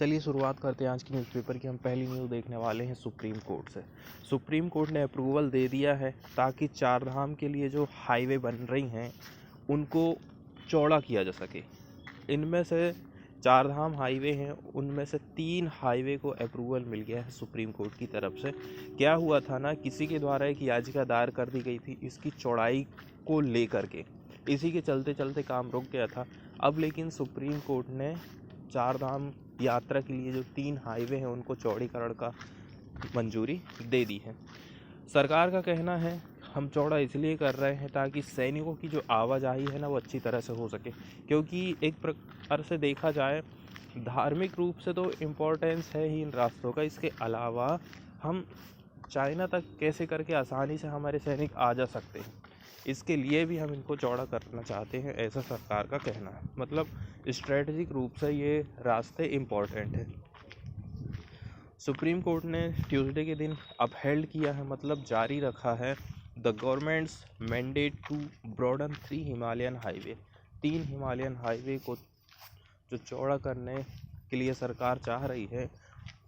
चलिए शुरुआत करते हैं आज की न्यूज़पेपर की। हम पहली न्यूज़ देखने वाले हैं सुप्रीम कोर्ट से। सुप्रीम कोर्ट ने अप्रूवल दे दिया है ताकि चार धाम के लिए जो हाईवे बन रही हैं उनको चौड़ा किया जा सके। इनमें से चार धाम हाईवे हैं, उनमें से 3 हाईवे को अप्रूवल मिल गया है सुप्रीम कोर्ट की तरफ से। क्या हुआ था ना, किसी के द्वारा एक याचिका दायर कर दी गई थी इसकी चौड़ाई को लेकर के, इसी के चलते चलते काम रुक गया था। अब लेकिन सुप्रीम कोर्ट ने चार धाम यात्रा के लिए जो 3 हाईवे हैं उनको चौड़ीकरण का मंजूरी दे दी है। सरकार का कहना है हम चौड़ा इसलिए कर रहे हैं ताकि सैनिकों की जो आवाजाही है ना वो अच्छी तरह से हो सके, क्योंकि एक प्रकार से देखा जाए धार्मिक रूप से तो इम्पोर्टेंस है ही इन रास्तों का। इसके अलावा हम चाइना तक कैसे करके आसानी से हमारे सैनिक आ जा सकते हैं, इसके लिए भी हम इनको चौड़ा करना चाहते हैं, ऐसा सरकार का कहना है। मतलब स्ट्रेटजिक रूप से ये रास्ते इम्पोर्टेंट हैं। सुप्रीम कोर्ट ने ट्यूसडे के दिन अपहेल्ड किया है, मतलब जारी रखा है the government's mandate to broaden 3 Himalayan highway. 3 Himalayan highway को जो चौड़ा करने के लिए सरकार चाह रही है,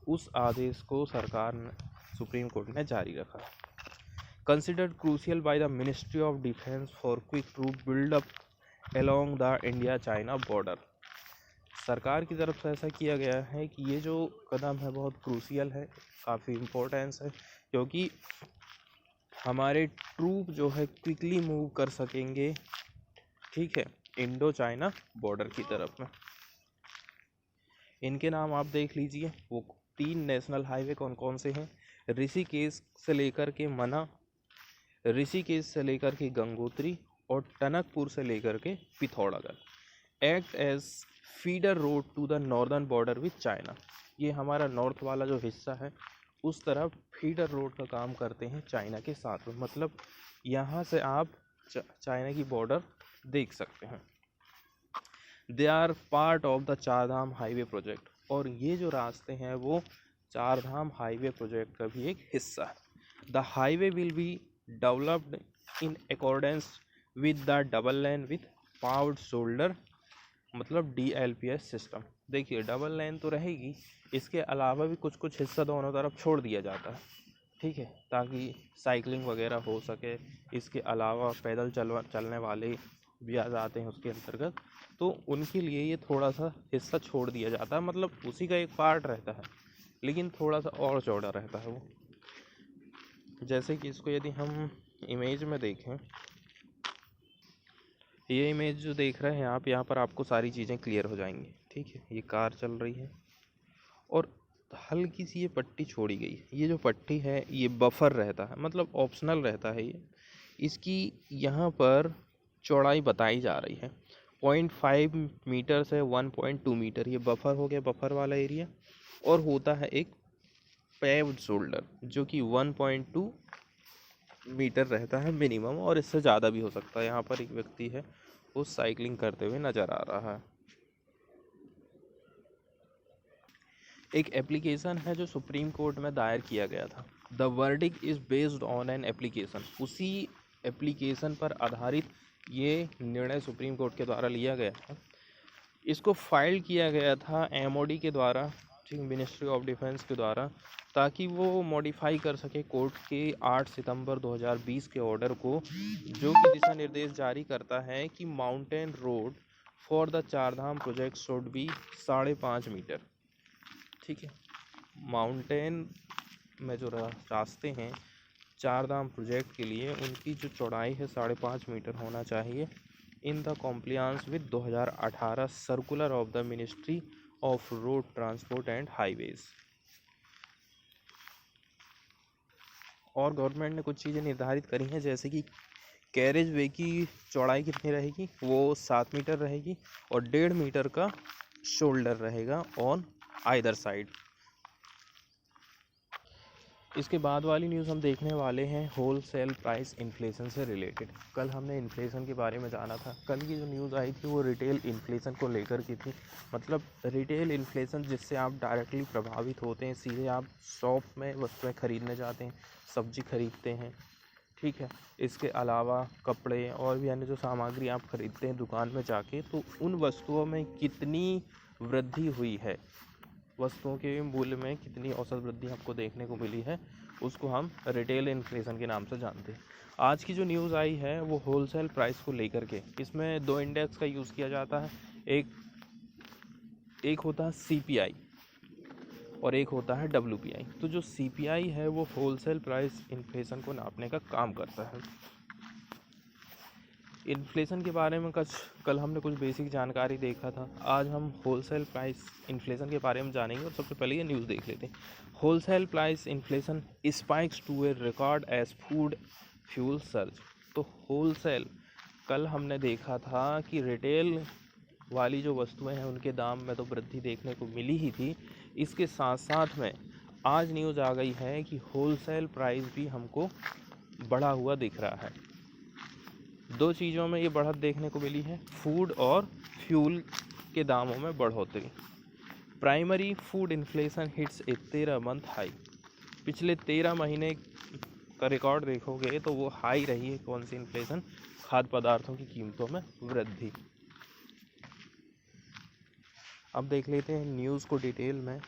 उस आदेश को सरकार ने सुप्रीम कोर्ट ने जारी रखा है। Considered crucial by the Ministry of Defense for quick troop build-up along the India-China border। सरकार की तरफ से ऐसा किया गया है कि ये जो कदम है बहुत क्रूशियल है, काफ़ी इम्पोर्टेंस है, क्योंकि हमारे ट्रूप जो है क्विकली मूव कर सकेंगे, ठीक है, इंडो चाइना बॉर्डर की तरफ में। इनके नाम आप देख लीजिए, वो 3 नेशनल हाईवे कौन कौन से हैं। ऋषिकेश से लेकर के मना, ऋषिकेश से लेकर के गंगोत्री और टनकपुर से लेकर के Pithoragarh. Act as feeder road to the northern border with China. ये हमारा नॉर्थ वाला जो हिस्सा है उस तरफ फीडर रोड का काम करते हैं चाइना के साथ में। मतलब यहाँ से आप चाइना की बॉर्डर देख सकते हैं। They are part of the Char Dham highway project, और ये जो रास्ते हैं वो चार धाम हाईवे प्रोजेक्ट का भी एक हिस्सा है। The highway will be developed in accordance with the double lane with powered shoulder, मतलब DLPS सिस्टम। देखिए डबल लेन तो रहेगी, इसके अलावा भी कुछ कुछ हिस्सा दोनों तरफ छोड़ दिया जाता है, ठीक है, ताकि साइकिलिंग वगैरह हो सके। इसके अलावा पैदल चलने वाले भी आ जाते हैं उसके अंतर्गत, तो उनके लिए ये थोड़ा सा हिस्सा छोड़ दिया जाता है। मतलब उसी का एक पार्ट रहता है, लेकिन थोड़ा सा और चौड़ा रहता है वो। जैसे कि इसको यदि हम इमेज में देखें, ये इमेज जो देख रहे हैं आप, यहाँ पर आपको सारी चीज़ें क्लियर हो जाएंगी, ठीक है। ये कार चल रही है और हल्की सी ये पट्टी छोड़ी गई है। ये जो पट्टी है ये बफर रहता है, मतलब ऑप्शनल रहता है ये। इसकी यहाँ पर चौड़ाई बताई जा रही है 0.5 मीटर से 1.2 मीटर। ये बफर हो गया, बफर वाला एरिया। और होता है एक पेव्ड शोल्डर जो कि 1.2 मीटर रहता है मिनिमम, और इससे ज़्यादा भी हो सकता है। यहाँ पर एक व्यक्ति है वो साइकिलिंग करते हुए नज़र आ रहा है। एक एप्लीकेशन है जो सुप्रीम कोर्ट में दायर किया गया था। The verdict is based on an application. उसी एप्लीकेशन पर आधारित ये निर्णय सुप्रीम कोर्ट के द्वारा लिया गया था। इसको फाइल किया गया था MOD के द्वारा, ठीक, मिनिस्ट्री ऑफ डिफेंस के द्वारा, ताकि वो मॉडिफाई कर सके कोर्ट के 8 सितंबर 2020 के ऑर्डर को, जो कि दिशा निर्देश जारी करता है कि mountain road for the Char Dham project should be 5.5 metre, ठीक है। माउंटेन में जो रास्ते हैं चार धाम प्रोजेक्ट के लिए, उनकी जो चौड़ाई है 5.5 मीटर होना चाहिए, in the compliance with 2018 circular of the ministry of road transport and highways. और गवर्नमेंट ने कुछ चीज़ें निर्धारित करी हैं, जैसे कि कैरेज वे की चौड़ाई कितनी रहेगी, वो 7 मीटर रहेगी, और 1.5 मीटर का शोल्डर रहेगा ऑन आइदर साइड। इसके बाद वाली न्यूज़ हम देखने वाले हैं होलसेल प्राइस इन्फ्लेशन से रिलेटेड। कल हमने इन्फ्लेशन के बारे में जाना था। कल की जो न्यूज़ आई थी वो रिटेल इन्फ्लेशन को लेकर की थी। मतलब रिटेल इन्फ्लेशन जिससे आप डायरेक्टली प्रभावित होते हैं, सीधे आप शॉप में वस्तुएं खरीदने जाते हैं, सब्जी खरीदते हैं, ठीक है। इसके अलावा कपड़े और भी अन्य जो सामग्री आप खरीदते हैं दुकान में जाके, तो उन वस्तुओं में कितनी वृद्धि हुई है, वस्तुओं के मूल्य में कितनी औसत वृद्धि हमको देखने को मिली है, उसको हम रिटेल इन्फ्लेशन के नाम से जानते हैं। आज की जो न्यूज़ आई है वो होलसेल प्राइस को लेकर के, इसमें दो इंडेक्स का यूज़ किया जाता है। एक होता है CPI और एक होता है WPI। तो जो CPI है वो होलसेल प्राइस इन्फ्लेशन को नापने का काम करता है। इन्फ्लेशन के बारे में कल हमने कुछ बेसिक जानकारी देखा था, आज हम होलसेल प्राइस इन्फ्लेशन के बारे में जानेंगे। और सबसे पहले ये न्यूज़ देख लेते हैं। Wholesale price inflation spikes to a record as food fuel surge. तो होलसेल, कल हमने देखा था कि रिटेल वाली जो वस्तुएं हैं उनके दाम में तो वृद्धि देखने को मिली ही थी, इसके साथ साथ में आज न्यूज़ आ गई है कि होलसेल प्राइस भी हमको बढ़ा हुआ दिख रहा है। दो चीज़ों में ये बढ़त देखने को मिली है, फूड और फ्यूल के दामों में बढ़ोतरी। प्राइमरी फूड इन्फ्लेशन हिट्स ए 13 मंथ हाई। पिछले 13 महीने का रिकॉर्ड देखोगे तो वो हाई रही है। कौन सी इन्फ्लेशन? खाद्य पदार्थों की कीमतों में वृद्धि। अब देख लेते हैं न्यूज़ को डिटेल में।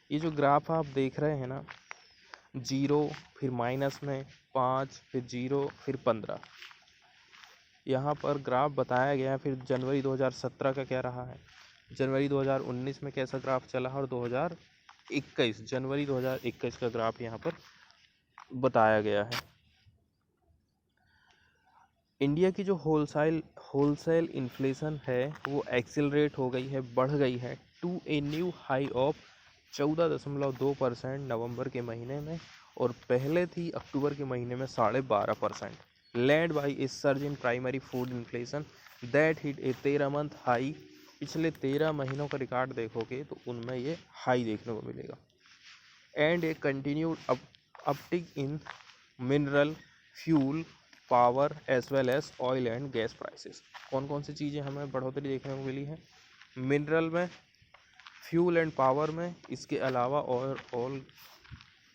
ये जो ग्राफ आप देख रहे हैं ना, 0 फिर माइनस में 5 फिर 0 फिर 15, यहाँ पर ग्राफ बताया गया है। फिर जनवरी 2017 का क्या रहा है, जनवरी 2019 में कैसा ग्राफ चला, और 2021 जनवरी 2021 का ग्राफ यहाँ पर बताया गया है। इंडिया की जो होलसेल इन्फ्लेशन है वो एक्सिलरेट हो गई है, बढ़ गई है to a new high of 14.2% नवंबर के महीने में, और पहले थी अक्टूबर के महीने में 12.5%, led by A surge in primary food inflation that hit A 13 month high. पिछले 13 महीनों का रिकॉर्ड देखोगे तो उनमें ये हाई देखने को मिलेगा। And a continued uptick in mineral, fuel, power as well as oil and gas prices. कौन कौन सी चीज़ें हमें बढ़ोतरी देखने को मिली है? मिनरल में, फ्यूल एंड पावर में, इसके अलावा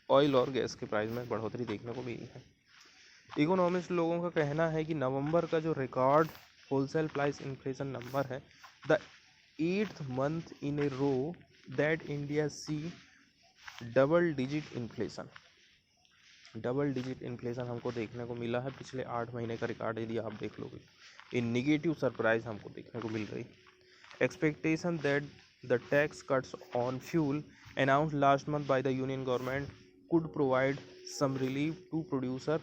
ऑयल और गैस के प्राइस में बढ़ोतरी देखने को मिली है। इकोनॉमिस्ट लोगों का कहना है कि नवंबर का जो record wholesale price inflation number है, the 8th month in a row that India see double digit inflation हमको देखने को मिला है। पिछले 8 महीने का रिकॉर्ड यदि आप देख लोगे, ये निगेटिव सरप्राइज हमको देखने को मिल रही। Expectation that the tax cuts on fuel announced last month by the union government could provide some relief to producer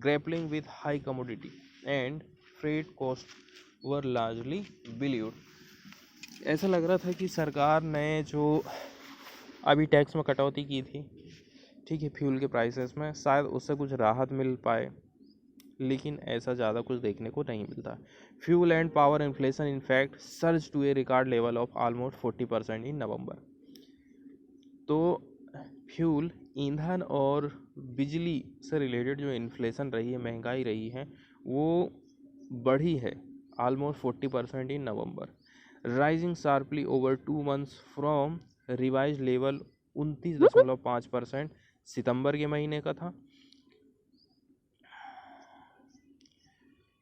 grappling with high commodity and freight costs were largely believed। ऐसा लग रहा था कि सरकार ने जो अभी टैक्स में कटौती की थी, ठीक है, फ्यूल के प्राइसेस में, शायद उससे कुछ राहत मिल पाए, लेकिन ऐसा ज़्यादा कुछ देखने को नहीं मिलता। Fuel and power inflation in fact surge to a record level of almost 40% in November. तो फ्यूल, ईंधन और बिजली से रिलेटेड जो इन्फ्लेशन रही है, महंगाई रही है, वो बढ़ी है almost 40% in November, rising sharply over 2 months from revise level 29.5% सितंबर के महीने का था।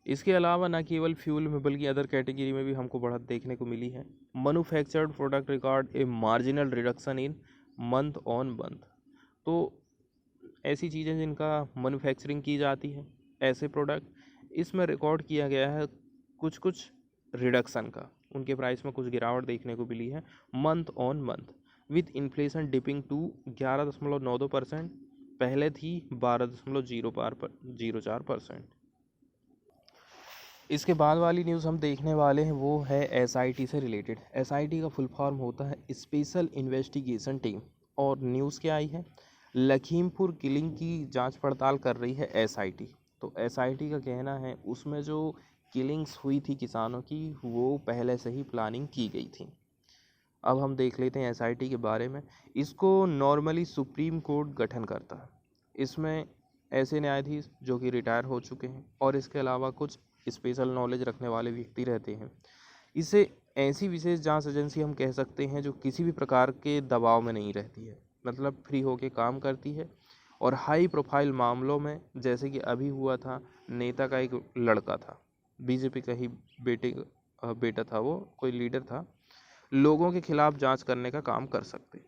इसके अलावा न केवल फ्यूल में बल्कि अदर कैटेगरी में भी हमको बढ़त देखने को मिली है। Manufactured product record a marginal reduction in month on month. तो ऐसी चीज़ें जिनका मैन्युफैक्चरिंग की जाती है, ऐसे प्रोडक्ट, इसमें रिकॉर्ड किया गया है कुछ रिडक्शन का, उनके प्राइस में कुछ गिरावट देखने को मिली है month on month, with inflation dipping to 11.92%, पहले थी 12.04%। इसके बाद वाली न्यूज़ हम देखने वाले हैं वो है SIT से रिलेटेड। SIT का फुल फॉर्म होता है स्पेशल इन्वेस्टिगेशन टीम, और न्यूज़ क्या आई है, लखीमपुर किलिंग की जांच पड़ताल कर रही है SIT। तो SIT का कहना है उसमें जो किलिंग्स हुई थी किसानों की, वो पहले से ही प्लानिंग की गई थी। अब हम देख लेते हैं SIT के बारे में। इसको नॉर्मली सुप्रीम कोर्ट गठन करता है। इसमें ऐसे न्यायाधीश जो कि रिटायर हो चुके हैं और इसके अलावा कुछ स्पेशल नॉलेज रखने वाले व्यक्ति रहते हैं। इसे ऐसी विशेष जांच एजेंसी हम कह सकते हैं जो किसी भी प्रकार के दबाव में नहीं रहती है, मतलब फ्री होके काम करती है, और हाई प्रोफाइल मामलों में, जैसे कि अभी हुआ था, नेता का एक लड़का था, बीजेपी का ही बेटा था, वो कोई लीडर था, लोगों के खिलाफ जांच करने का काम कर सकते।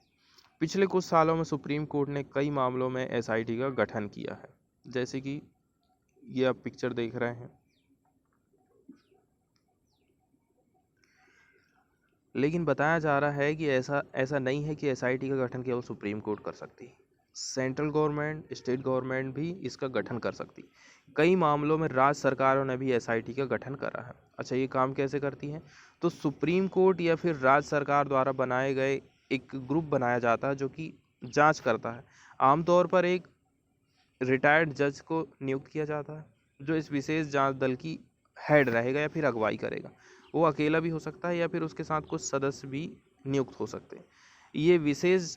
पिछले कुछ सालों में सुप्रीम कोर्ट ने कई मामलों में एसआईटी का गठन किया है, जैसे कि ये आप पिक्चर देख रहे हैं। लेकिन बताया जा रहा है कि ऐसा नहीं है कि एसआईटी का गठन केवल सुप्रीम कोर्ट कर सकती है। सेंट्रल गवर्नमेंट, स्टेट गवर्नमेंट भी इसका गठन कर सकती। कई मामलों में राज्य सरकारों ने भी एसआईटी का गठन करा है। अच्छा, ये काम कैसे करती है? तो सुप्रीम कोर्ट या फिर राज्य सरकार द्वारा बनाए गए एक ग्रुप बनाया जाता है जो कि जांच करता है। आमतौर पर एक रिटायर्ड जज को नियुक्त किया जाता है जो इस विशेष जांच दल की हेड रहेगा या फिर अगुवाई करेगा। वो अकेला भी हो सकता है या फिर उसके साथ कुछ सदस्य भी नियुक्त हो सकते हैं। ये विशेष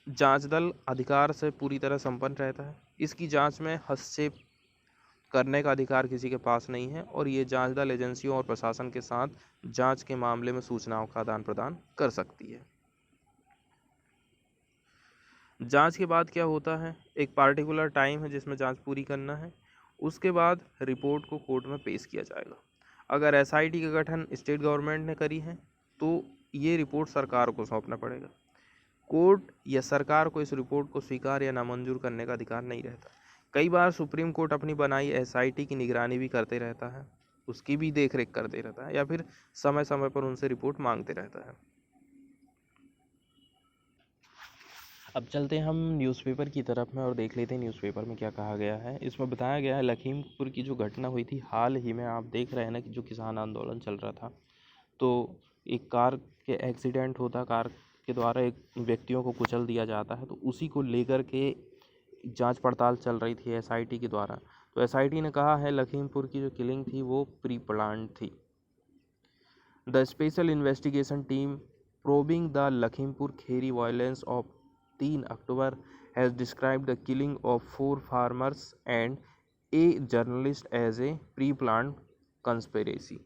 जांच दल अधिकार से पूरी तरह संपन्न रहता है। इसकी जांच में हस्तक्षेप करने का अधिकार किसी के पास नहीं है और ये जांच दल एजेंसियों और प्रशासन के साथ जांच के मामले में सूचनाओं का आदान प्रदान कर सकती है। जांच के बाद क्या होता है? एक पार्टिकुलर टाइम है जिसमें जांच पूरी करना है। उसके बाद रिपोर्ट को कोर्ट में पेश किया जाएगा। अगर एसआईटी का गठन स्टेट गवर्नमेंट ने करी है तो ये रिपोर्ट सरकार को सौंपना पड़ेगा। कोर्ट या सरकार को इस रिपोर्ट को स्वीकार या नामंजूर करने का अधिकार नहीं रहता। कई बार सुप्रीम कोर्ट अपनी बनाई एसआईटी की निगरानी भी करते रहता है, उसकी भी देखरेख करते रहता है या फिर समय समय पर उनसे रिपोर्ट मांगते रहता है। अब चलते हैं हम न्यूज़पेपर की तरफ में और देख लेते हैं न्यूज़पेपर में क्या कहा गया है। इसमें बताया गया है लखीमपुर की जो घटना हुई थी हाल ही में, आप देख रहे हैं ना कि जो किसान आंदोलन चल रहा था, तो एक कार के एक्सीडेंट होता, कार के द्वारा एक व्यक्तियों को कुचल दिया जाता है, तो उसी को लेकर के जांच पड़ताल चल रही थी एसआईटी के द्वारा। तो एसआईटी ने कहा है लखीमपुर की जो किलिंग थी वो प्री प्लान्ड थी। The special investigation team probing the Lakhimpur Kheri violence of 3 October has described the killing of 4 farmers and a journalist as a pre-planned conspiracy।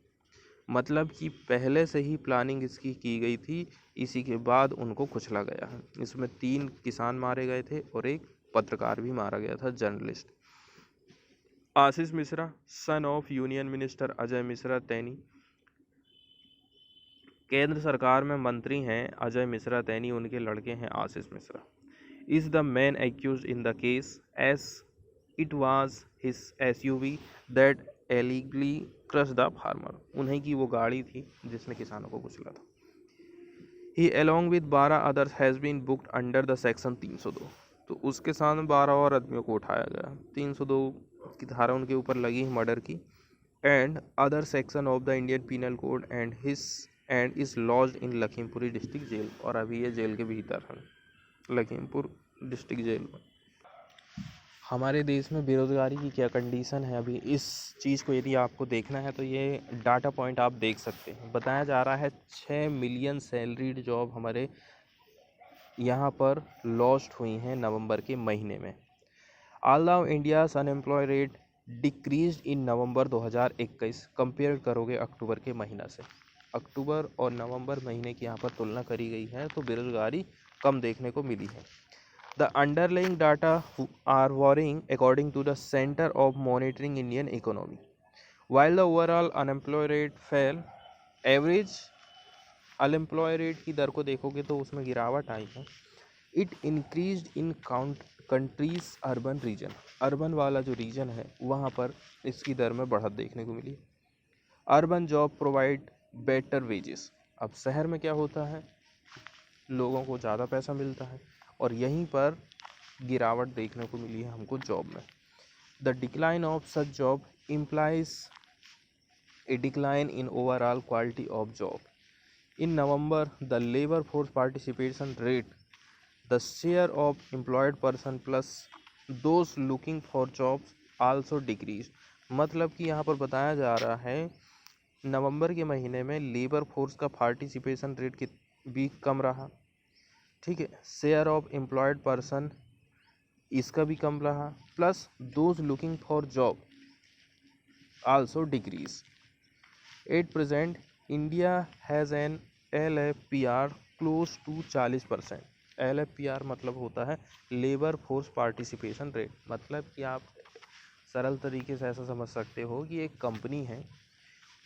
मतलब कि पहले से ही प्लानिंग इसकी की गई थी, इसी के बाद उनको कुचला गया है। इसमें 3 किसान मारे गए थे और एक पत्रकार भी मारा गया था, journalist. Ashish Mishra, son of union minister Ajay Mishra तैनी। केंद्र सरकार में मंत्री हैं अजय मिश्रा तैनी, उनके लड़के हैं Ashish Mishra. Is the man accused in the case as it was his SUV that allegedly crush the farmer. उन्हीं की वो गाड़ी थी जिसने किसानों को कुचला था। He along with 12 others has been booked under the section 302। तो उसके साथ 12 और आदमियों को उठाया गया। 302 की धारा उनके ऊपर लगी है मर्डर की। And other section of the Indian Penal Code and is lodged in Lakhimpur district jail. और अभी ये जेल के भीतर है, लखीमपुर डिस्ट्रिक्ट जेल में। हमारे देश में बेरोजगारी की क्या कंडीशन है अभी, इस चीज़ को यदि आपको देखना है तो ये डाटा पॉइंट आप देख सकते हैं। बताया जा रहा है 6 मिलियन सैलरीड जॉब हमारे यहाँ पर लॉस्ट हुई हैं नवंबर के महीने में। Although India's unemployed rate decrease in November 2021। Compare करोगे अक्टूबर के महीना से, अक्टूबर और नवंबर महीने की यहाँ पर तुलना करी गई है तो बेरोजगारी कम देखने को मिली है। The underlying data are worrying according to the Center of Monitoring Indian Economy. While the overall unemployment rate fell, average unemployment rate की दर को देखोगे तो उसमें गिरावट आई है। It increased in countries urban region। Urban वाला जो रीजन है वहाँ पर इसकी दर में बढ़त देखने को मिली। Urban job provide better wages. अब शहर में क्या होता है, लोगों को ज़्यादा पैसा मिलता है और यहीं पर गिरावट देखने को मिली है हमको जॉब में। The decline of such job implies A decline in overall quality of job. In November the labour force participation rate, the share of employed person plus those looking for jobs also decrease. मतलब कि यहाँ पर बताया जा रहा है नवंबर के महीने में लेबर फोर्स का पार्टिसिपेशन रेट भी कम रहा, ठीक है। शेयर ऑफ एम्प्लॉयड पर्सन इसका भी कम रहा, plus those looking for job also decrease. At present India has an LFPR close to 40%। LFPR मतलब होता है लेबर फोर्स पार्टिसिपेशन रेट। मतलब कि आप सरल तरीके से ऐसा समझ सकते हो कि एक कंपनी है,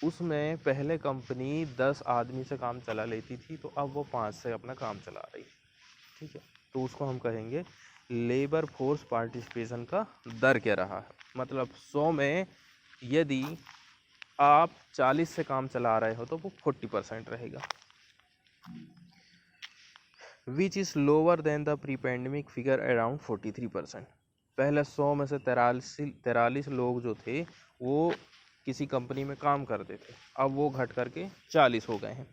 उसमें पहले कंपनी 10 आदमी से काम चला लेती थी तो अब वो 5 से अपना काम चला रही है, ठीक है। तो उसको हम कहेंगे लेबर फोर्स पार्टिसिपेशन का दर क्या रहा है। मतलब 100 में यदि आप 40 से काम चला रहे हो तो वो 40% रहेगा, which is lower than the pre pandemic figure around 43%। पहले 100 में से 43 लोग जो थे वो किसी कंपनी में काम करते थे, अब वो घट करके 40 हो गए हैं।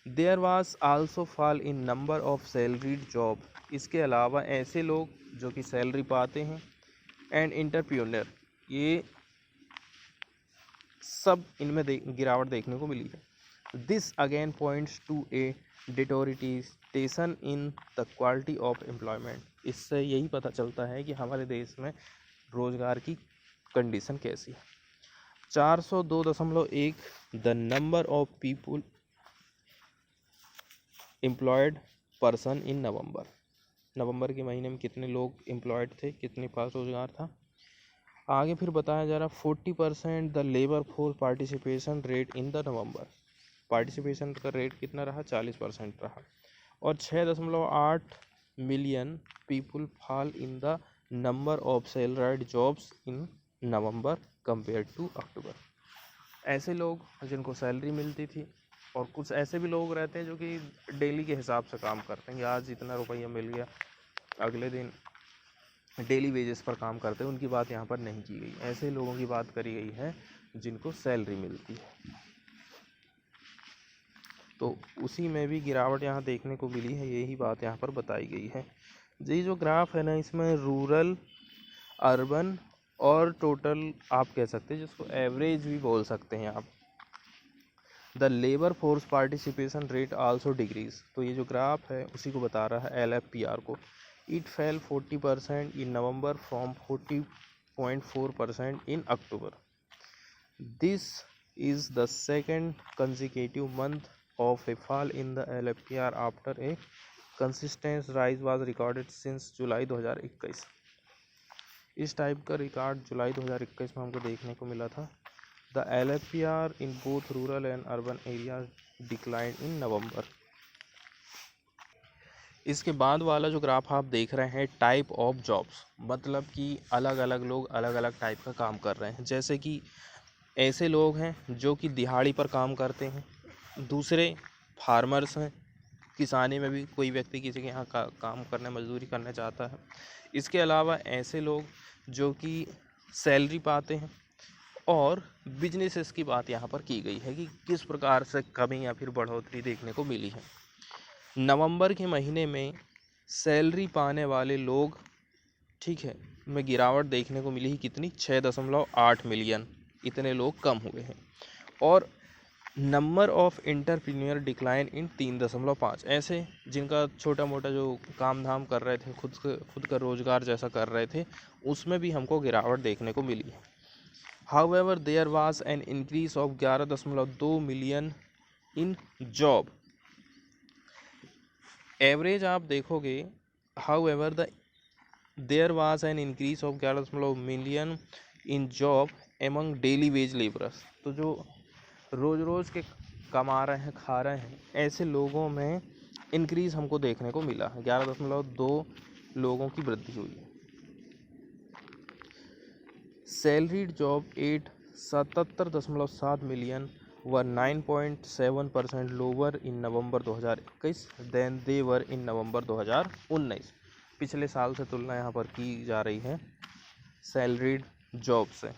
There was also fall in number of salaried job, इसके अलावा ऐसे लोग जो कि सैलरी पाते हैं एंड एंटरप्रेन्योर, ये सब इनमें गिरावट देखने को मिली है। This again points to a deterioration in the quality of employment. इससे यही पता चलता है कि हमारे देश में रोजगार की कंडीशन कैसी है। 402.1 the number of people employed person in November के महीने में कितने लोग एम्प्लॉयड थे, कितने पास रोजगार था। आगे फिर बताया जा रहा 40% the labour force participation rate in the November, participation का रेट कितना रहा, 40% रहा। और 6.8 million people fall in the number of salaried jobs in November compare to October. ऐसे लोग जिनको सैलरी मिलती थी, और कुछ ऐसे भी लोग रहते हैं जो कि डेली के हिसाब से काम करते हैं, आज इतना रुपया मिल गया, अगले दिन डेली वेजेस पर काम करते हैं, उनकी बात यहाँ पर नहीं की गई। ऐसे लोगों की बात करी गई है जिनको सैलरी मिलती है। तो उसी में भी गिरावट यहाँ देखने को मिली है, यही बात यहाँ पर बताई गई है। ये जो ग्राफ है ना, इसमें रूरल, अर्बन और टोटल आप कह सकते हैं, जिसको एवरेज भी बोल सकते हैं आप। The labour force participation rate also decrease, तो ये जो ग्राफ है उसी को बता रहा है, LFPR को। It fail 40% in November from 40.4% in October. This is the second consecutive month of a fall in the LFPR after a consistent rise was recorded since जुलाई 2021। इस टाइप का रिकॉर्ड जुलाई 2021 में हमको देखने को मिला था। The LFPR in both rural and urban area decline in November. इसके बाद वाला जो ग्राफ आप देख रहे हैं, टाइप ऑफ जॉब्स, मतलब कि अलग अलग लोग अलग अलग टाइप का काम कर रहे हैं। जैसे कि ऐसे लोग हैं जो कि दिहाड़ी पर काम करते हैं, दूसरे फार्मर्स हैं, किसानी में भी कोई व्यक्ति किसी के यहाँ काम करने, मजदूरी करना चाहता है। इसके अलावा ऐसे लोग जो कि सैलरी पाते हैं, और बिजनेसेस की बात यहाँ पर की गई है कि किस प्रकार से कमी या फिर बढ़ोतरी देखने को मिली है। नवंबर के महीने में सैलरी पाने वाले लोग, ठीक है, में गिरावट देखने को मिली है कितनी, 6.8 मिलियन, इतने लोग कम हुए हैं। और number of entrepreneur decline in 3.5, ऐसे जिनका छोटा मोटा जो काम धाम कर रहे थे, खुद का रोजगार जैसा कर रहे थे, उसमें भी हमको गिरावट देखने को मिली है। However there was an increase of 11.2 million in job average. आप देखोगे, however there was an increase of 11 million in job among daily wage labourers, तो जो रोज़ रोज़ के कमा रहे हैं, खा रहे हैं, ऐसे लोगों में इंक्रीज़ हमको देखने को मिला है, 11.2 लोगों की वृद्धि हुई है। सैलरीड जॉब 77.7 मिलियन व 9.7% lower in November 2021 then they वर इन नवंबर 2019। पिछले साल से तुलना यहाँ पर की जा रही है सैलरीड जॉब से।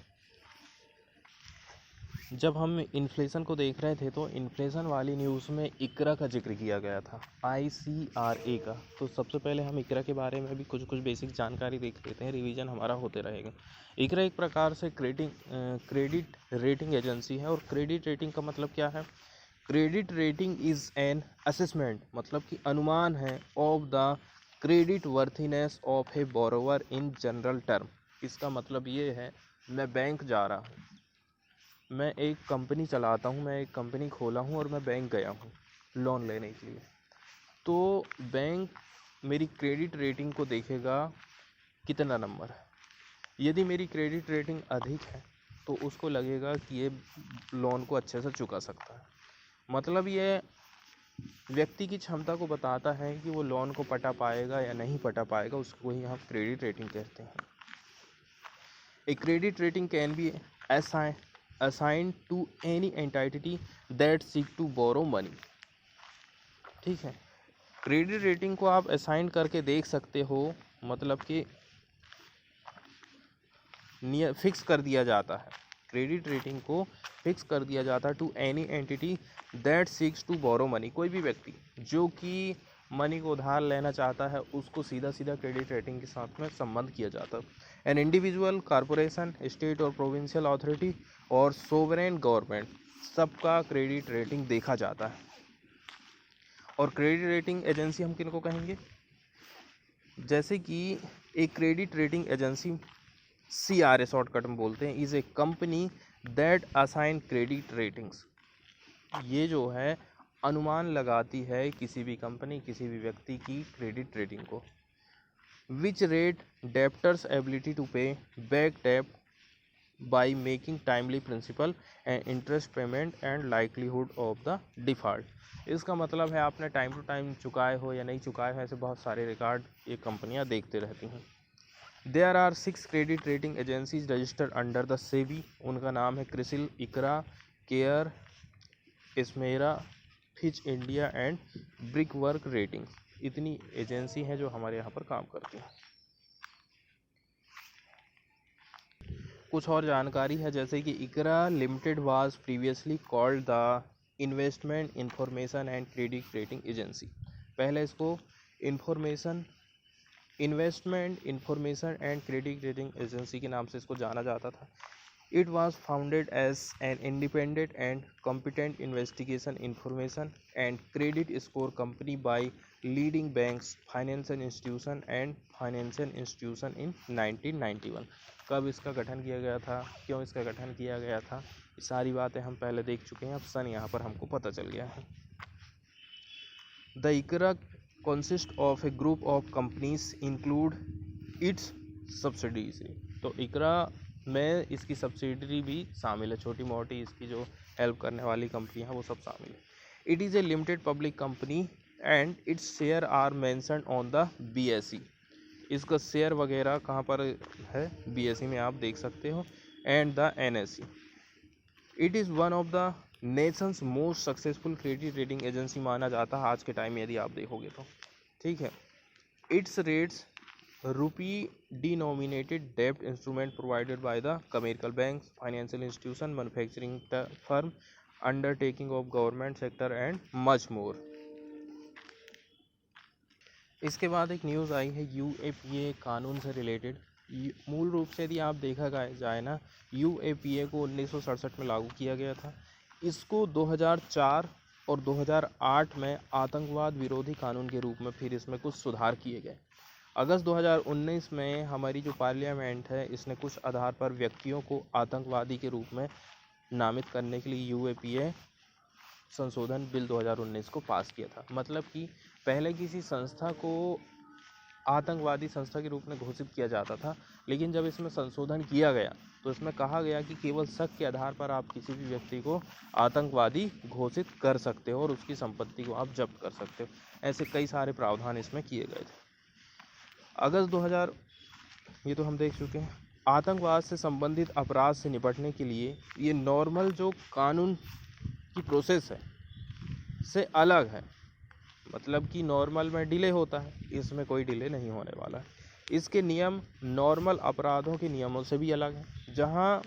जब हम इन्फ्लेशन को देख रहे थे तो इन्फ्लेशन वाली न्यूज़ में इकरा का जिक्र किया गया था, ICRA का। तो सबसे पहले हम इकरा के बारे में भी कुछ बेसिक जानकारी देख लेते हैं, रिवीजन हमारा होते रहेगा। इकरा एक प्रकार से क्रेडिट रेटिंग एजेंसी है। और क्रेडिट रेटिंग का मतलब क्या है? Credit rating is an assessment, मतलब कि अनुमान है, of the credit worthiness of A borrower in general term. इसका मतलब ये है, मैं बैंक जा रहा हूँ, मैं एक कंपनी चलाता हूँ, मैं एक कंपनी खोला हूँ और मैं बैंक गया हूँ लोन लेने के लिए, तो बैंक मेरी क्रेडिट रेटिंग को देखेगा कितना नंबर है। यदि मेरी क्रेडिट रेटिंग अधिक है तो उसको लगेगा कि ये लोन को अच्छे से चुका सकता है। मतलब ये व्यक्ति की क्षमता को बताता है कि वो लोन को पटा पाएगा या नहीं पटा पाएगा, उसको ही हम क्रेडिट रेटिंग कहते हैं। A credit rating can be assigned to any entity that seek to borrow money। ठीक है, क्रेडिट रेटिंग को आप असाइन करके देख सकते हो, मतलब कि फिक्स कर दिया जाता है। क्रेडिट रेटिंग को फिक्स कर दिया जाता है to any entity that seeks to borrow money. कोई भी व्यक्ति जो कि मनी को उधार लेना चाहता है, उसको सीधा सीधा क्रेडिट रेटिंग के साथ में संबंध किया जाता है। एन इंडिविजुअल, कॉरपोरेशन, स्टेट और प्रोविंशियल अथॉरिटी और सोवरेन गवर्नमेंट, सबका क्रेडिट रेटिंग देखा जाता है। और क्रेडिट रेटिंग एजेंसी हम किनको कहेंगे? जैसे कि एक credit rating agency CRA shortcut में बोलते हैं, is a company that assign credit ratings. ये जो है अनुमान लगाती है किसी भी कंपनी, किसी भी व्यक्ति की क्रेडिट रेटिंग को। Which rate debtor's ability to pay back डेप्ट by making timely principal and interest payment and likelihood of the default. इसका मतलब है आपने टाइम टू टाइम चुकाए हो या नहीं चुकाए हो, ऐसे बहुत सारे रिकॉर्ड ये कंपनियां देखते रहती हैं। There are 6 credit rating agencies registered under the SEBI. उनका नाम है CRISIL, ICRA, CARE, SMERA, Fitch India and Brickwork rating. इतनी एजेंसी हैं जो हमारे यहाँ पर काम करती हैं। कुछ और जानकारी है, जैसे कि ICRA limited was previously called the investment information and credit rating agency. पहले इसको investment information and credit rating agency के नाम से इसको जाना जाता था। It was founded as an independent and competent investigation information and credit score company by leading banks, financial institution and financial institution in 1991। कब इसका गठन किया गया था, क्यों इसका गठन किया गया था, ये सारी बातें हम पहले देख चुके हैं। अब सन यहाँ पर हमको पता चल गया है। The ICRA consist of a group of companies include its subsidiaries। तो इकरा में इसकी सब्सिडरी भी शामिल है, छोटी मोटी इसकी जो हेल्प करने वाली कंपनी है वो सब शामिल है। It is a limited public company and its share are mentioned on the BSE। इसका शेयर वगैरह कहाँ पर है? BSE में आप देख सकते हो, and the NSE। It is one of the Nations most successful credit rating agency माना जाता है आज के टाइम में, यदि आप देखोगे तो। ठीक है, इट्स रेट्स रुपी डिनोमिनेटेड डेब्ट instrument provided by the commercial bank, financial institution, manufacturing firm, undertaking of government sector and much more. इसके बाद एक न्यूज़ आई है UAPA कानून से रिलेटेड। मूल रूप से यदि आप देखा जाए ना, UAPA को 1967 में लागू किया गया था। इसको 2004 और 2008 में आतंकवाद विरोधी कानून के रूप में फिर इसमें कुछ सुधार किए गए। अगस्त 2019 में हमारी जो पार्लियामेंट है, इसने कुछ आधार पर व्यक्तियों को आतंकवादी के रूप में नामित करने के लिए UAPA संशोधन बिल 2019 को पास किया था। मतलब कि पहले किसी संस्था को आतंकवादी संस्था के रूप में घोषित किया जाता था, लेकिन जब इसमें संशोधन किया गया तो इसमें कहा गया कि केवल शक के आधार पर आप किसी भी व्यक्ति को आतंकवादी घोषित कर सकते हो और उसकी संपत्ति को आप जब्त कर सकते हो। ऐसे कई सारे प्रावधान इसमें किए गए थे। अगस्त 2000, ये तो हम देख चुके हैं। आतंकवाद से संबंधित अपराध से निपटने के लिए ये नॉर्मल जो कानून की प्रोसेस है से अलग है। मतलब कि नॉर्मल में डिले होता है, इसमें कोई डिले नहीं होने वाला है। इसके नियम नॉर्मल अपराधों के नियमों से भी अलग है, जहां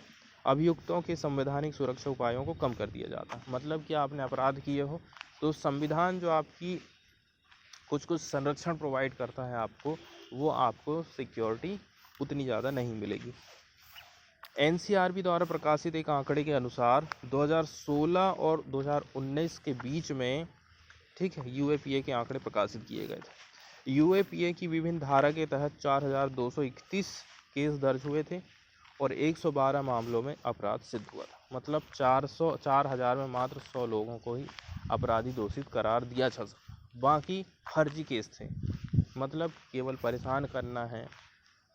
अभियुक्तों के संवैधानिक सुरक्षा उपायों को कम कर दिया जाता है। मतलब कि आपने अपराध किए हो तो संविधान जो आपकी कुछ संरक्षण प्रोवाइड करता है आपको, वो आपको सिक्योरिटी उतनी ज़्यादा नहीं मिलेगी। NCRB द्वारा प्रकाशित एक आंकड़े के अनुसार 2016 और 2019 के बीच में, ठीक है, UAPA के आंकड़े प्रकाशित किए गए थे। UAPA की विभिन्न धारा के तहत 4231 केस दर्ज हुए थे और 112 मामलों में अपराध सिद्ध हुआ था। मतलब 4000 में मात्र 100 लोगों को ही अपराधी दोषित करार दिया जा सकता, बाकी फर्जी केस थे। मतलब केवल परेशान करना है,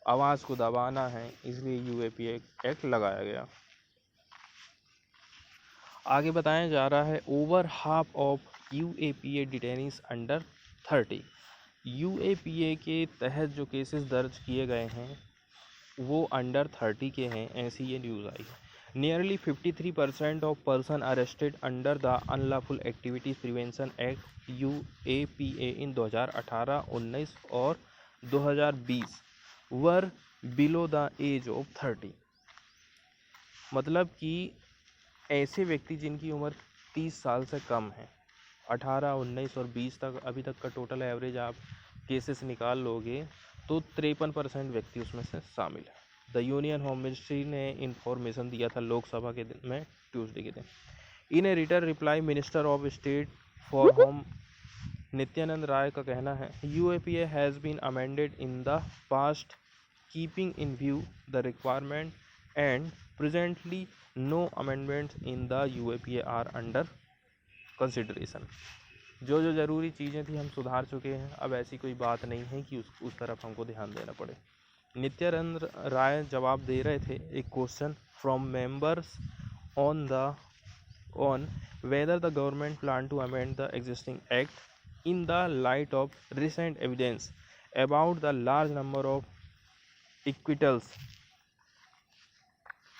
आवाज़ को दबाना है, इसलिए UAPA एक्ट लगाया गया। आगे बताया जा रहा है, over half of UAPA detainees under 30। UAPA के तहत जो केसेस दर्ज किए गए हैं वो अंडर 30 के हैं, ऐसी ये न्यूज़ आई है। Nearly 53% of person arrested under the unlawful activities prevention act UAPA इन 2018, 19 और 2020 वर बिलो द एज ऑफ 30। मतलब कि ऐसे व्यक्ति जिनकी उम्र 30 साल से कम है, 18, 19 और 20 तक अभी तक का टोटल एवरेज आप केसेस निकाल लोगे तो 53% व्यक्ति उसमें से शामिल है। द यूनियन होम मिनिस्ट्री ने इन्फॉर्मेशन दिया था लोकसभा के दिन में, ट्यूसडे के दिन। In a written reply minister of state for home Nityanand Rai का कहना है UAPA has been amended in the past keeping in view the requirement and presently no amendments in the UAPA are under consideration. जो जो ज़रूरी चीज़ें थी हम सुधार चुके हैं, अब ऐसी कोई बात नहीं है कि उस तरफ हमको ध्यान देना पड़े। नित्यानंद राय जवाब दे रहे थे एक question from members on whether the government plan to amend the existing act in the light of recent evidence about the large number of acquittals।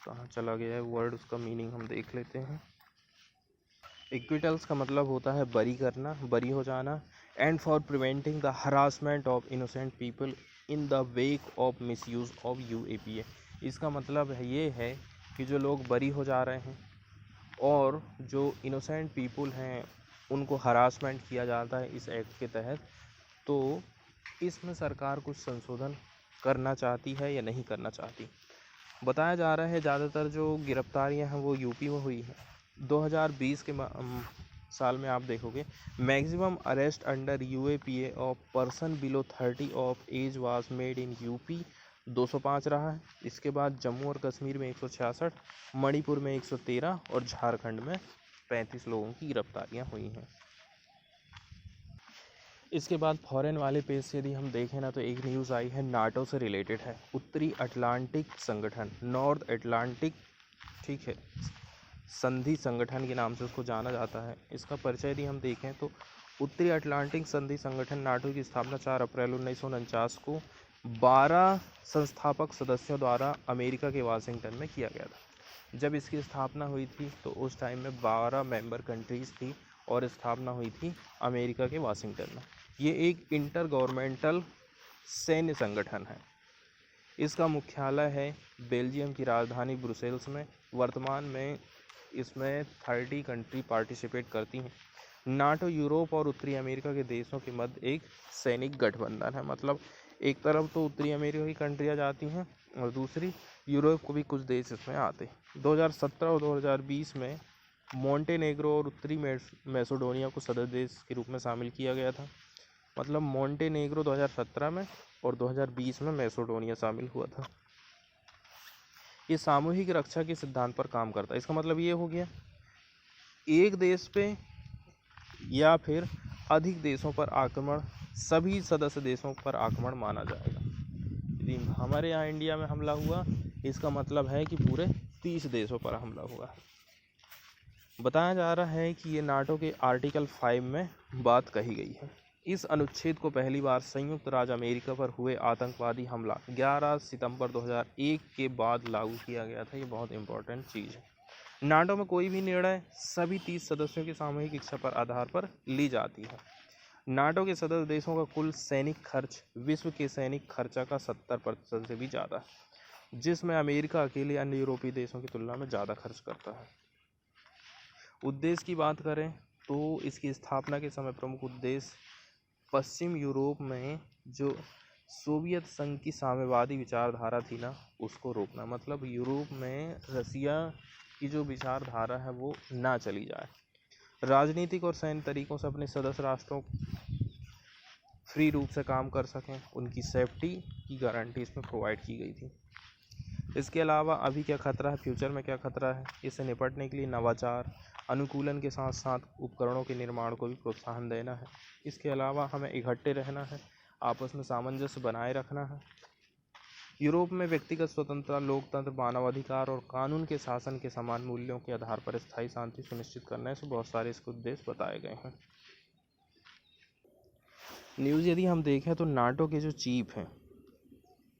कहाँ चला गया है वर्ड, उसका मीनिंग हम देख लेते हैं। एक्विटल्स का मतलब होता है बरी करना, बरी हो जाना। And for preventing the harassment of innocent people in the wake of misuse of UAPA। इसका मतलब है ये है कि जो लोग बरी हो जा रहे हैं और जो इनोसेंट पीपल हैं उनको हरासमेंट किया जाता है इस एक्ट के तहत, तो इसमें सरकार कुछ संशोधन करना चाहती है या नहीं करना चाहती। बताया जा रहा है ज़्यादातर जो गिरफ्तारियां हैं वो यूपी में हुई हैं। 2020 के साल में आप देखोगे maximum arrest under UAPA of person below 30 of age was made in UP 205 रहा है। इसके बाद जम्मू और कश्मीर में 166, मणिपुर में 113 और झारखंड में 35 लोगों की गिरफ्तारियां हुई हैं। इसके बाद फॉरेन वाले पेज से यदि हम देखें ना तो एक न्यूज़ आई है नाटो से रिलेटेड है। उत्तरी अटलांटिक संगठन, नॉर्थ अटलांटिक, ठीक है, संधि संगठन के नाम से उसको जाना जाता है। इसका परिचय यदि हम देखें तो उत्तरी अटलांटिक संधि संगठन नाटो की स्थापना 4 अप्रैल 1949 को 12 संस्थापक सदस्यों द्वारा अमेरिका के वाशिंगटन में किया गया था। जब इसकी स्थापना हुई थी तो उस टाइम में 12 मेंबर कंट्रीज़ थी और स्थापना हुई थी अमेरिका के वाशिंगटन में। ये एक इंटर गवर्नमेंटल सैन्य संगठन है। इसका मुख्यालय है बेल्जियम की राजधानी ब्रुसेल्स में। वर्तमान में इसमें 30 कंट्री पार्टिसिपेट करती हैं। नाटो यूरोप और उत्तरी अमेरिका के देशों के मध्य एक सैनिक गठबंधन है। मतलब एक तरफ तो उत्तरी अमेरिका की कंट्रियाँ जाती हैं और दूसरी यूरोप को भी कुछ देश इसमें आते हैं। 2017 और 2020 में मोंटेनेग्रो और उत्तरी मैसेडोनिया को सदस्य देश के रूप में शामिल किया गया था। मतलब मोंटेनेग्रो 2017 में और 2020 में मैसेडोनिया शामिल हुआ था। ये सामूहिक रक्षा के सिद्धांत पर काम करता है। इसका मतलब ये हो गया एक देश पे या फिर अधिक देशों पर आक्रमण सभी सदस्य देशों पर आक्रमण माना जाएगा। यदि हमारे यहाँ इंडिया में हमला हुआ इसका मतलब है कि पूरे 30 देशों पर हमला हुआ। बताया जा रहा है कि ये नाटो के आर्टिकल 5 में बात कही गई है। इस अनुच्छेद को पहली बार संयुक्त राज्य अमेरिका पर हुए आतंकवादी हमला 11 सितंबर 2001 के बाद लागू किया गया था। ये बहुत इंपॉर्टेंट चीज़ है। नाटो में कोई भी निर्णय सभी 30 सदस्यों की सामूहिक इच्छा पर आधार पर ली जाती है। नाटो के सदस्य देशों का कुल सैनिक खर्च विश्व के सैनिक खर्चा का 70% से भी ज़्यादा है, जिसमें अमेरिका अकेले अन्य यूरोपीय देशों की तुलना में ज़्यादा खर्च करता है। उद्देश्य की बात करें तो इसकी स्थापना के समय प्रमुख उद्देश्य पश्चिम यूरोप में जो सोवियत संघ की साम्यवादी विचारधारा थी ना उसको रोकना। मतलब यूरोप में रसिया की जो विचारधारा है वो ना चली जाए। राजनीतिक और सैन्य तरीकों से अपने सदस्य राष्ट्रों फ्री रूप से काम कर सकें, उनकी सेफ्टी की गारंटी इसमें प्रोवाइड की गई थी। इसके अलावा अभी क्या खतरा है, फ्यूचर में क्या खतरा है, इससे निपटने के लिए नवाचार अनुकूलन के साथ साथ उपकरणों के निर्माण को भी प्रोत्साहन देना है। इसके अलावा हमें इकट्ठे रहना है, आपस में सामंजस्य बनाए रखना है। यूरोप में व्यक्तिगत स्वतंत्रता, लोकतंत्र, मानवाधिकार और कानून के शासन के समान मूल्यों के आधार पर स्थायी शांति सुनिश्चित करने से बहुत सारे इसके उद्देश्य बताए गए हैं। न्यूज़ यदि हम देखें तो नाटो के जो चीफ हैं,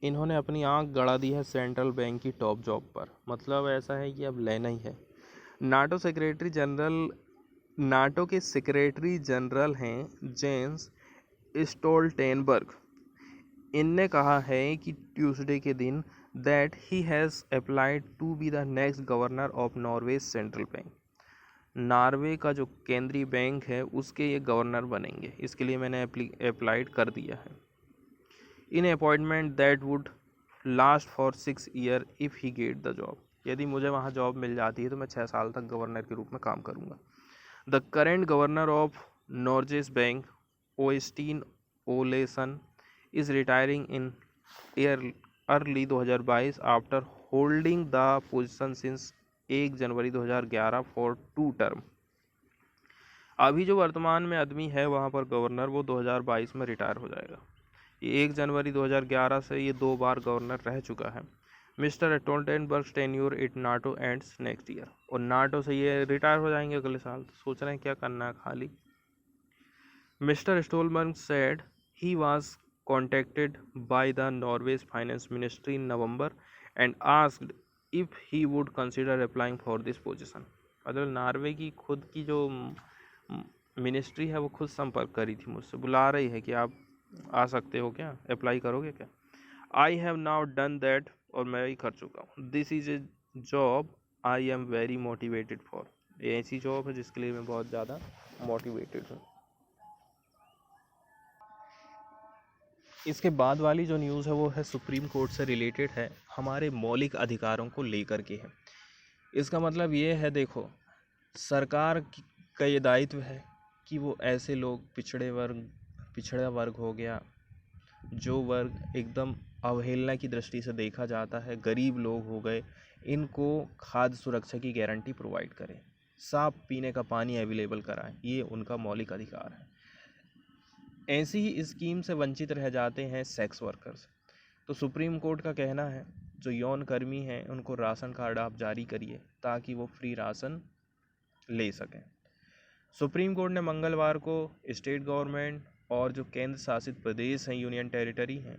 इन्होंने अपनी आंख गड़ा दी है सेंट्रल बैंक की टॉप जॉब पर। मतलब ऐसा है कि अब लेना ही है। नाटो के सेक्रेटरी जनरल हैं जेंस स्टोल्टेनबर्ग। इनने कहा है कि ट्यूसडे के दिन that he has applied to be the next governor of Norway central bank. Norway का जो केंद्रीय बैंक है उसके ये गवर्नर बनेंगे, इसके लिए मैंने अप्लाइड कर दिया है। In appointment that would last for 6 year if he get the job. यदि मुझे वहाँ जॉब मिल जाती है तो मैं 6 साल तक गवर्नर के रूप में काम करूँगा। The current governor of Norges Bank Oystein Olsen is retiring in early 2022 after holding the position since 1 January 2011 for 2 term. अभी जो वर्तमान में आदमी है वहाँ पर गवर्नर, वो 2022 में रिटायर हो जाएगा। ये 1 जनवरी 2011 से ये 2 बार गवर्नर रह चुका है। Mister Stoltenberg tenure it NATO ends next year. और नाटो से ये रिटायर हो जाएंगे अगले साल। तो सोच रहे हैं क्या करना है खाली। Mister Stoltenberg said he was contacted by the Norway's finance ministry in November and asked if he would consider applying for this position. मतलब नॉर्वे की खुद की जो मिनिस्ट्री है वो खुद संपर्क करी थी मुझसे, बुला रही है कि आप आ सकते हो क्या, अप्लाई करोगे क्या। I have now done that, और मैं ही कर चुका हूँ। This is a job I am very motivated for. ये ऐसी जॉब है जिसके लिए मैं बहुत ज़्यादा मोटिवेटेड हूँ। इसके बाद वाली जो न्यूज़ है वो है सुप्रीम कोर्ट से रिलेटेड है, हमारे मौलिक अधिकारों को लेकर के है। इसका मतलब ये है, देखो सरकार का ये दायित्व है कि वो ऐसे लोग पिछड़ा वर्ग हो गया, जो वर्ग एकदम अवहेलना की दृष्टि से देखा जाता है, गरीब लोग हो गए, इनको खाद्य सुरक्षा की गारंटी प्रोवाइड करें, साफ पीने का पानी अवेलेबल कराएं। ये उनका मौलिक अधिकार है। ऐसी ही स्कीम से वंचित रह जाते हैं सेक्स वर्कर्स। तो सुप्रीम कोर्ट का कहना है जो यौन कर्मी हैं उनको राशन कार्ड आप जारी करिए ताकि वो फ्री राशन ले सकें। सुप्रीम कोर्ट ने मंगलवार को स्टेट गवर्नमेंट और जो केंद्र शासित प्रदेश हैं, यूनियन टेरिटरी हैं,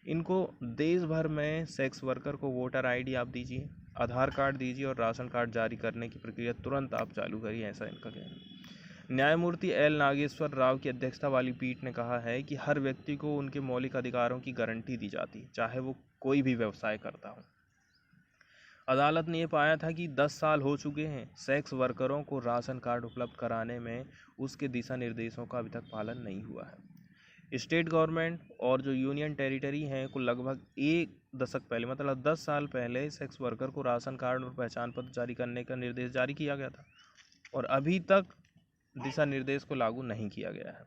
इनको देश भर में सेक्स वर्कर को वोटर आईडी आप दीजिए, आधार कार्ड दीजिए और राशन कार्ड जारी करने की प्रक्रिया तुरंत आप चालू करिए, ऐसा इनका कहना। न्यायमूर्ति एल नागेश्वर राव की अध्यक्षता वाली पीठ ने कहा है कि हर व्यक्ति को उनके मौलिक अधिकारों की गारंटी दी जाती, चाहे वो कोई भी व्यवसाय करता हो। अदालत ने यह पाया था कि 10 साल हो चुके हैं सेक्स वर्करों को राशन कार्ड उपलब्ध कराने में, उसके दिशा निर्देशों का अभी तक पालन नहीं हुआ है। स्टेट गवर्नमेंट और जो यूनियन टेरिटरी हैं को लगभग 1 दशक पहले, मतलब 10 साल पहले सेक्स वर्कर को राशन कार्ड और पहचान पत्र जारी करने का निर्देश जारी किया गया था और अभी तक दिशा निर्देश को लागू नहीं किया गया है।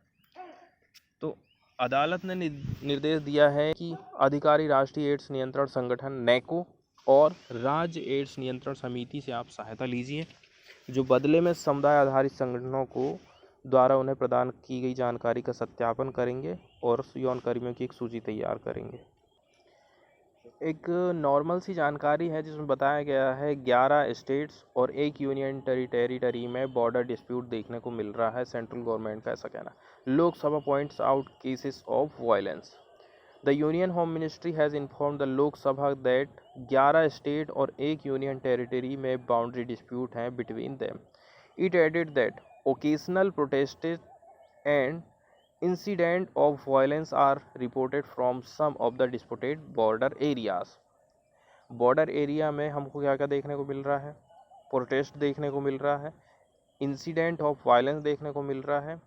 तो अदालत ने निर्देश दिया है कि अधिकारी राष्ट्रीय एड्स नियंत्रण संगठन नैको और राज्य एड्स नियंत्रण समिति से आप सहायता लीजिए, जो बदले में समुदाय आधारित संगठनों को द्वारा उन्हें प्रदान की गई जानकारी का सत्यापन करेंगे और यौन कर्मियों की एक सूची तैयार करेंगे। एक नॉर्मल सी जानकारी है जिसमें बताया गया है 11 स्टेट्स और 1 यूनियन टेरिटरी में बॉर्डर डिस्प्यूट देखने को मिल रहा है, सेंट्रल गवर्नमेंट का ऐसा कहना। Lok Sabha points out cases of violence. The union home ministry has informed the Lok Sabha that 11 state और 1 यूनियन टेरिटरी में बाउंड्री डिस्प्यूट हैं between them. It added that occasional protested and incident of violence are reported from some of the disputed border areas। Border area में हमको क्या क्या देखने को मिल रहा है, प्रोटेस्ट देखने को मिल रहा है, इंसिडेंट ऑफ वायलेंस देखने को मिल रहा है,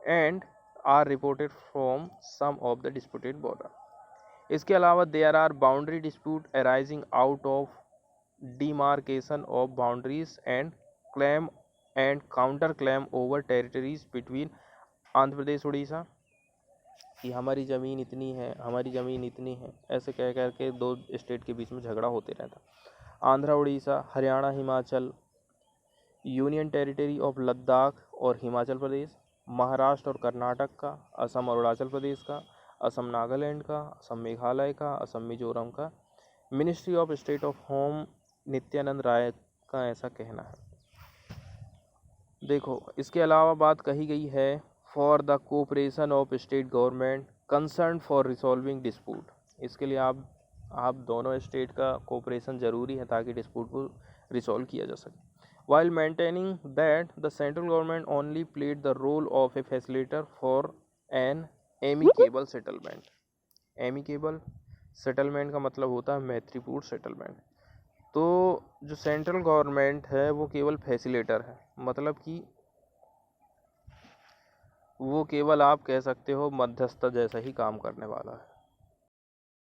and are reported from some of the disputed border. इसके अलावा there are boundary dispute arising out of demarcation of boundaries and claim and counter claim over territories between Andhra Pradesh Orissa, कि हमारी ज़मीन इतनी है, हमारी ज़मीन इतनी है, ऐसे कह कर के 2 स्टेट के बीच में झगड़ा होते रहता। Andhra Orissa, Haryana Himachal, union territory of Ladakh और हिमाचल प्रदेश, महाराष्ट्र और कर्नाटक का, असम और अरुणाचल प्रदेश का, असम नागालैंड का, असम मेघालय का, असम मिजोरम का। Ministry of state of home Nityanand Rai का ऐसा कहना है। देखो इसके अलावा बात कही गई है for the cooperation of state government concern for resolving dispute. इसके लिए आप दोनों स्टेट का कोऑपरेशन ज़रूरी है ताकि डिस्प्यूट को रिसॉल्व किया जा सके। while maintaining that the central government only played the role of a facilitator for an amicable settlement। amicable settlement का मतलब होता है मैत्रीपूर्ण सेटलमेंट। तो जो सेंट्रल गवर्नमेंट है वो केवल फैसिलेटर है, मतलब कि वो केवल आप कह सकते हो मध्यस्थता जैसा ही काम करने वाला है।